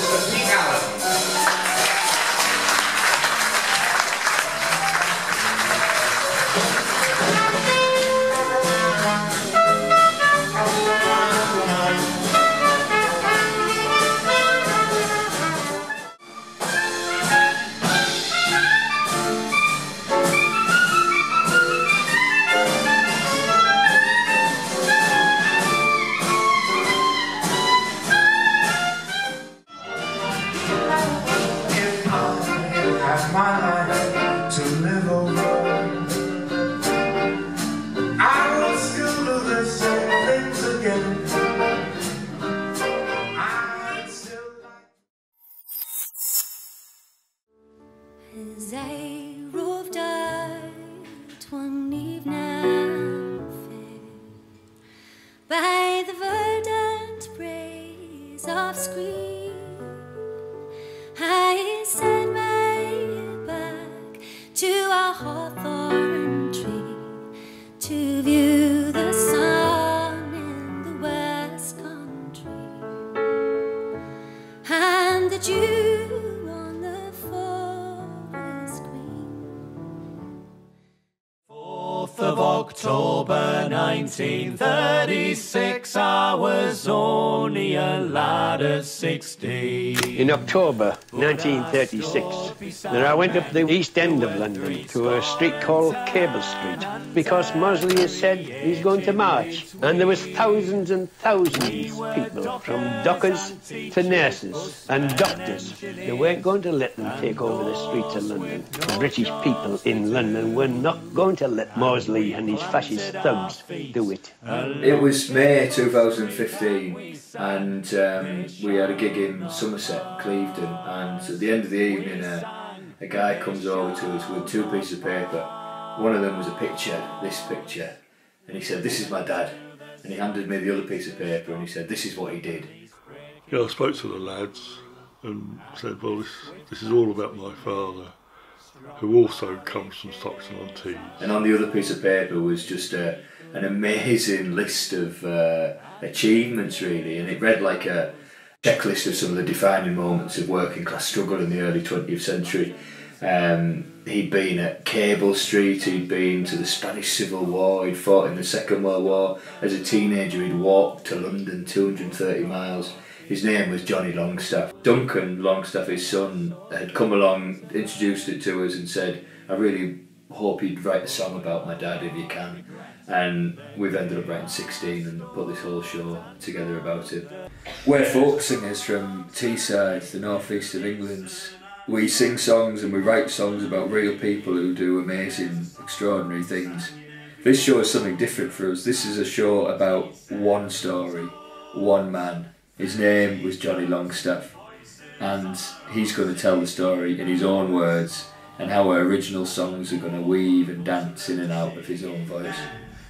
Mr. Pete Allen. My life to live over, I will still do the same things again. I'd still like. As I roved out one evening fair by the verdant braes of Squee, I set my to a hawthorn tree to view the sun in the west country and the dew on the forest green. 4th of October 1936, I was only a lad of 16. In October 1936, then I went up the east end of London to a street called Cable Street because Mosley has said he's going to march, and there was thousands and thousands of people, from dockers to nurses and doctors. They weren't going to let them take over the streets of London. The British people in London were not going to let Mosley and his fascist thugs do it. It was May 2015, and we had a gig in Somerset, Clevedon, and at the end of the evening a guy comes over to us with 2 pieces of paper. One of them was a picture, this picture, and he said, "This is my dad," and he handed me the other piece of paper and he said, "This is what he did." Yeah, I spoke to the lads and said, well, this is all about my father, who also comes from Stockton-on-Tees. And on the other piece of paper was just an amazing list of achievements, really, and it read like a checklist of some of the defining moments of working class struggle in the early 20th century. He'd been at Cable Street, he'd been to the Spanish Civil War, he'd fought in the Second World War. As a teenager he'd walked to London 230 miles. His name was Johnny Longstaff. Duncan Longstaff, his son, had come along, introduced it to us and said, "I really hope you'd write a song about my dad if you can." And we've ended up writing 16 and put this whole show together about it. We're folk singers from Teesside, the northeast of England. We sing songs and we write songs about real people who do amazing, extraordinary things. This show is something different for us. This is a show about one story, one man. His name was Johnny Longstaff, and he's going to tell the story in his own words and how our original songs are going to weave and dance in and out of his own voice.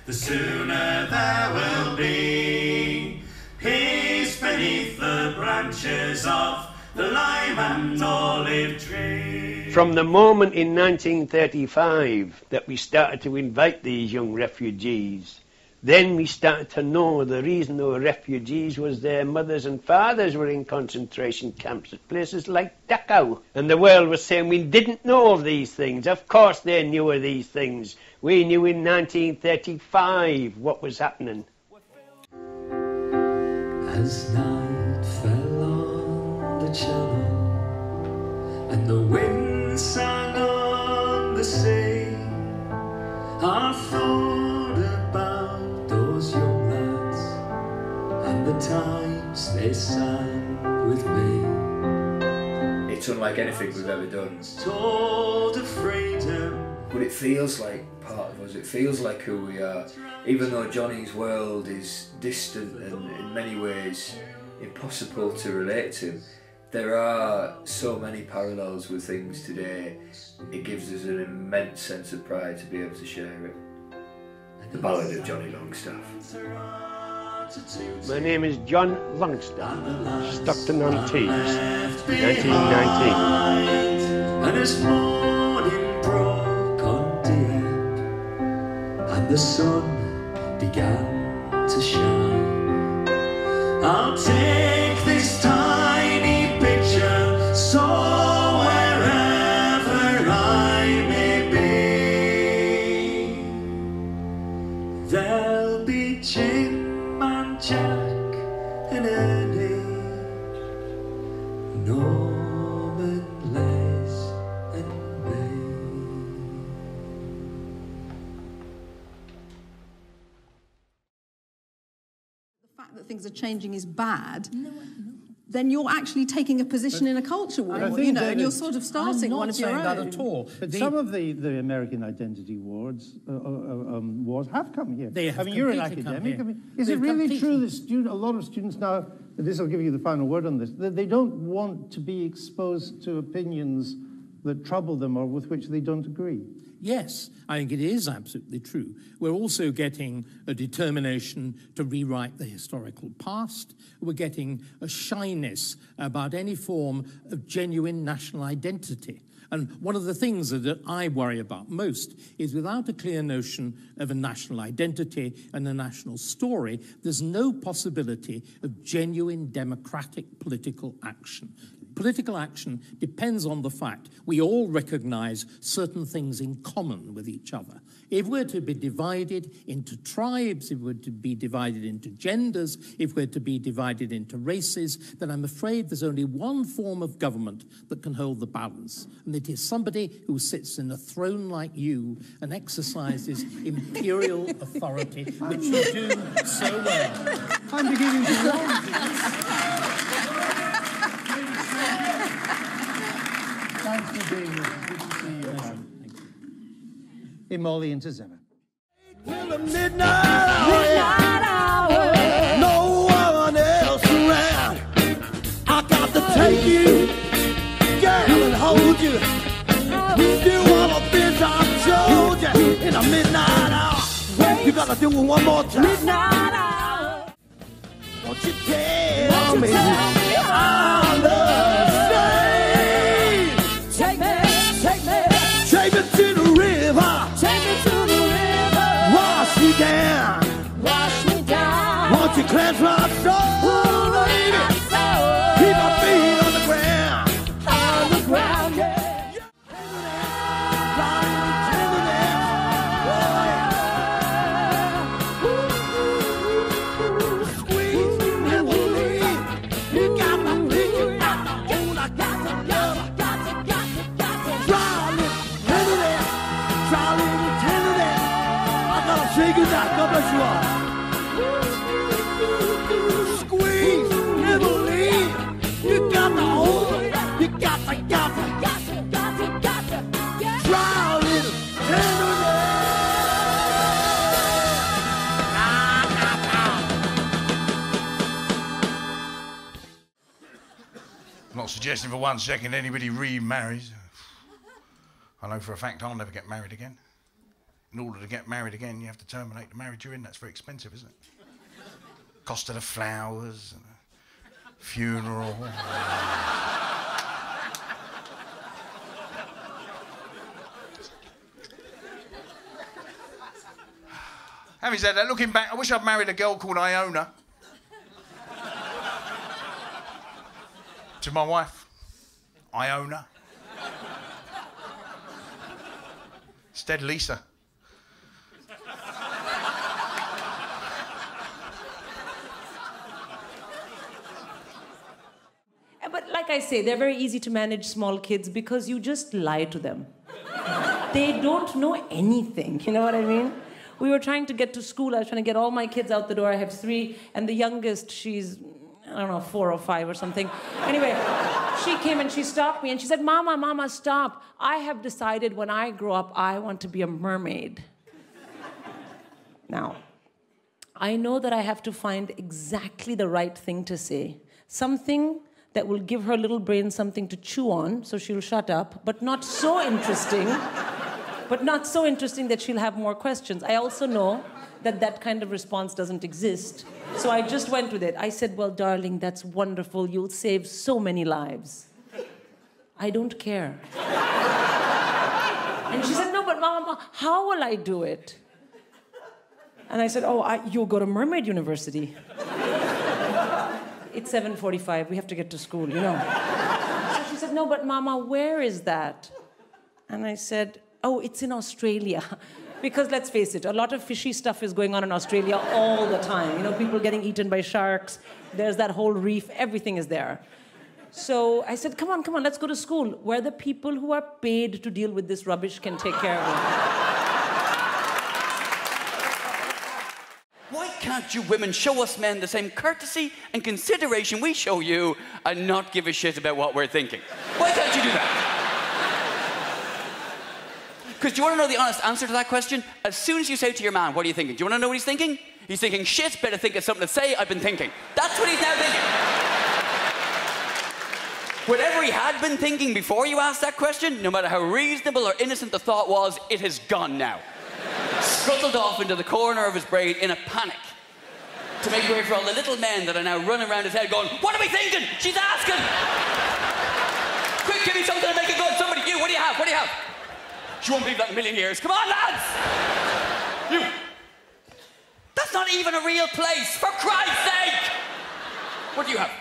The sooner there will be peace beneath the branches of the lime and olive tree. From the moment in 1935 that we started to invite these young refugees, then we started to know the reason they were refugees was their mothers and fathers were in concentration camps at places like Dachau. And the world was saying we didn't know of these things. Of course they knew of these things. We knew in 1935 what was happening. As night fell on the channel and the wind sang on the sea, I thought about those young lads and the times they sang with me. It's unlike anything we've ever done. Told of freedom. But it feels like part of us, it feels like who we are. Even though Johnny's world is distant and in many ways impossible to relate to, there are so many parallels with things today. It gives us an immense sense of pride to be able to share it. The Ballad of Johnny Longstaff. My name is John Longstaff, Stockton-on-Tees, 1919. And as morning broke on the end, and the sun began to shine, I'll take this tiny picture Jack and Annie, Norman, Les and May. The fact that things are changing is bad. Then you're actually taking a position in a culture war, you know, and you're sort of starting one of your own. I'm not saying that at all. But some of the American identity wars have come here. They have you're an completely come academic. here. Is They've it really completely- true that a lot of students now, this will give you the final word on this, that they don't want to be exposed to opinions that trouble them or with which they don't agree? Yes, I think it is absolutely true. We're also getting a determination to rewrite the historical past. We're getting a shyness about any form of genuine national identity. And one of the things that I worry about most is without a clear notion of a national identity and a national story, there's no possibility of genuine democratic political action. Political action depends on the fact we all recognise certain things in common with each other. If we're to be divided into tribes, if we're to be divided into genders, if we're to be divided into races, then I'm afraid there's only one form of government that can hold the balance, and it is somebody who sits in a throne like you and exercises imperial authority, which you do so well. I'm beginning to want Thanks for being with us. Good to see you. Emollient as ever. Till the midnight hour, no one else around. I got to take you, girl, and hold you. Do all the things I showed you in the midnight hour. You gotta do it one more time. Midnight hour. Don't you tell me I love you. Take me to the river. Take me to the river. Wash me down. Won't you cleanse my soul, baby? Keep my feet on the ground. Yeah. Squeeze me, never leave. You got my feet, you got my own. I got to love. Try a little tender. Try a little tender. I gotta shake it out. God bless you all. Squeeze, never leave. You got the hold. You got to. Try a little tenderness. I'm not suggesting for 1 second anybody remarries. I know for a fact I'll never get married again. In order to get married again, you have to terminate the marriage you're in. That's very expensive, isn't it? Cost of the flowers, and a funeral. Having said that, looking back, I wish I'd married a girl called Iona. To my wife, Iona. Instead, Lisa. But like I say, they're very easy to manage, small kids, because you just lie to them. They don't know anything, you know what I mean? We were trying to get to school. I was trying to get all my kids out the door. I have 3, and the youngest, she's, I don't know, 4 or 5 or something. Anyway, she came and she stopped me and she said, Mama, stop. I have decided when I grow up, I want to be a mermaid. Now, I know that I have to find exactly the right thing to say. Something that will give her little brain something to chew on, so she'll shut up, but not so interesting that she'll have more questions. I also know that that kind of response doesn't exist, so I just went with it. I said, well, darling, that's wonderful. You'll save so many lives. I don't care. And she said, no, but Mama, how will I do it? And I said, you'll go to Mermaid University. It's 7:45, we have to get to school, you know. So she said, no, but Mama, where is that? And I said, it's in Australia. Because let's face it, a lot of fishy stuff is going on in Australia all the time. You know, people getting eaten by sharks. There's that whole reef. Everything is there. So I said, come on, let's go to school where the people who are paid to deal with this rubbish can take care of it. Why can't you women show us men the same courtesy and consideration we show you and not give a shit about what we're thinking? Why can't you do that? Because do you want to know the honest answer to that question? As soon as you say to your man, what are you thinking? Do you want to know what he's thinking? He's thinking, shit, better think of something to say, I've been thinking. That's what he's now thinking. Whatever he had been thinking before you asked that question, no matter how reasonable or innocent the thought was, it has gone now. Scuttled off into the corner of his brain in a panic to make way for all the little men that are now running around his head going, what are we thinking? She's asking! Quick, give me something to make it good. Somebody, you, what do you have? What do you have? She won't believe that in a million years. Come on, lads! You! That's not even a real place, for Christ's sake! What do you have?